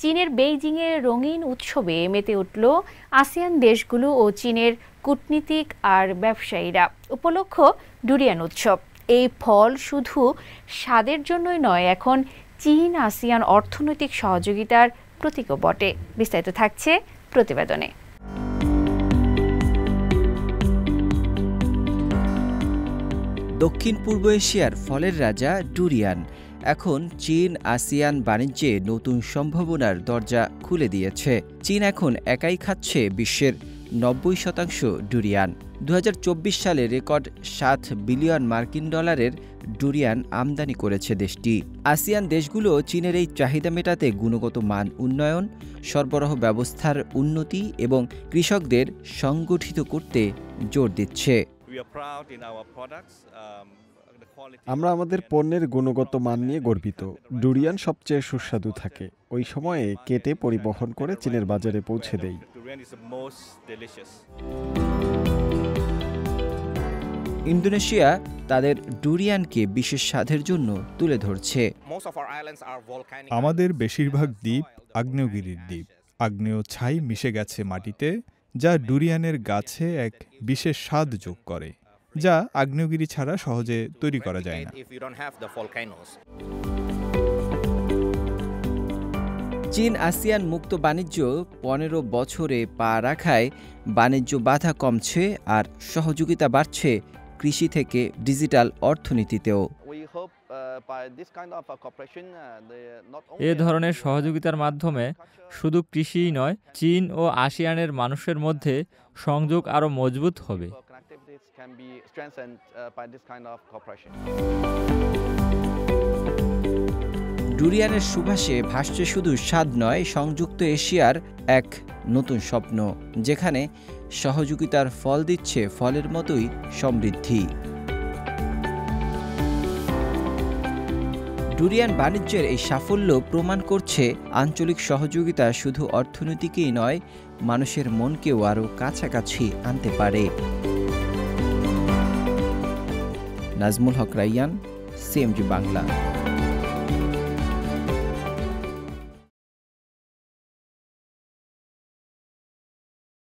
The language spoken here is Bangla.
চীনের বেইজিংয়ে রঙিন উৎসবে মেতে উঠল আসিয়ান দেশগুলো ও চীনের কূটনীতিক আর ব্যবসায়ীরা। উপলক্ষ ডুরিয়ান উৎসব। এই ফল শুধু স্বাদের জন্যই নয়, এখন চীন আসিয়ান অর্থনৈতিক সহযোগিতার প্রতীকও বটে। বিস্তারিত থাকছে প্রতিবেদনে। দক্ষিণ পূর্ব এশিয়ার ফলের রাজা ডুরিয়ান এখন চীন আসিয়ান বাণিজ্যে নতুন সম্ভাবনার দরজা খুলে দিয়েছে। চীন এখন একাই খাচ্ছে বিশ্বের 90% ডুরিয়ান। 2024 সালে রেকর্ড $7 বিলিয়ন ডুরিয়ান আমদানি করেছে দেশটি। আসিয়ান দেশগুলো চীনের এই চাহিদা মেটাতে গুণগত মান উন্নয়ন, সরবরাহ ব্যবস্থার উন্নতি এবং কৃষকদের সংগঠিত করতে জোর দিচ্ছে। আমরা আমাদের পণ্যের গুণগত মান নিয়ে গর্বিত। ডুরিয়ান সবচেয়ে সুস্বাদু থাকে। ওই সময়ে কেটে পরিবহন করে চীনের বাজারে পৌঁছে দেই। ইন্দোনেশিয়া তাদের ডুরিয়ানকে বিশেষ স্বাদের জন্য তুলে ধরছে। আমাদের বেশিরভাগ দ্বীপ আগ্নেয়গিরির দ্বীপ। আগ্নেয় ছাই মিশে গেছে মাটিতে, যা ডুরিয়ানের গাছে এক বিশেষ স্বাদ যোগ করে, যা আগ্নেয়গিরি ছাড়া সহজে তৈরি করা যায় না। চীন আসিয়ান মুক্ত বাণিজ্য 15 বছরে পা রাখায় বাণিজ্য বাধা কমছে আর সহযোগিতা বাড়ছে কৃষি থেকে ডিজিটাল অর্থনীতিতেও। এ ধরনের সহযোগিতার মাধ্যমে শুধু কৃষিই নয়, চীন ও আসিয়ানের মানুষের মধ্যে সংযোগ আরও মজবুত হবে। ডুরিয়ানের সুবাসে ভাসছে শুধু স্বাদ নয়, সংযুক্ত এশিয়ার এক নতুন স্বপ্ন, যেখানে সহযোগিতার ফল দিচ্ছে ফলের মতোই সমৃদ্ধি। ডুরিয়ান বাণিজ্যের এই সাফল্য প্রমাণ করছে আঞ্চলিক সহযোগিতা শুধু অর্থনীতিকেই নয়, মানুষের মনকেও আরও কাছাকাছি আনতে পারে। নাজমুল হক রাইয়ান, সিএমজি বাংলা।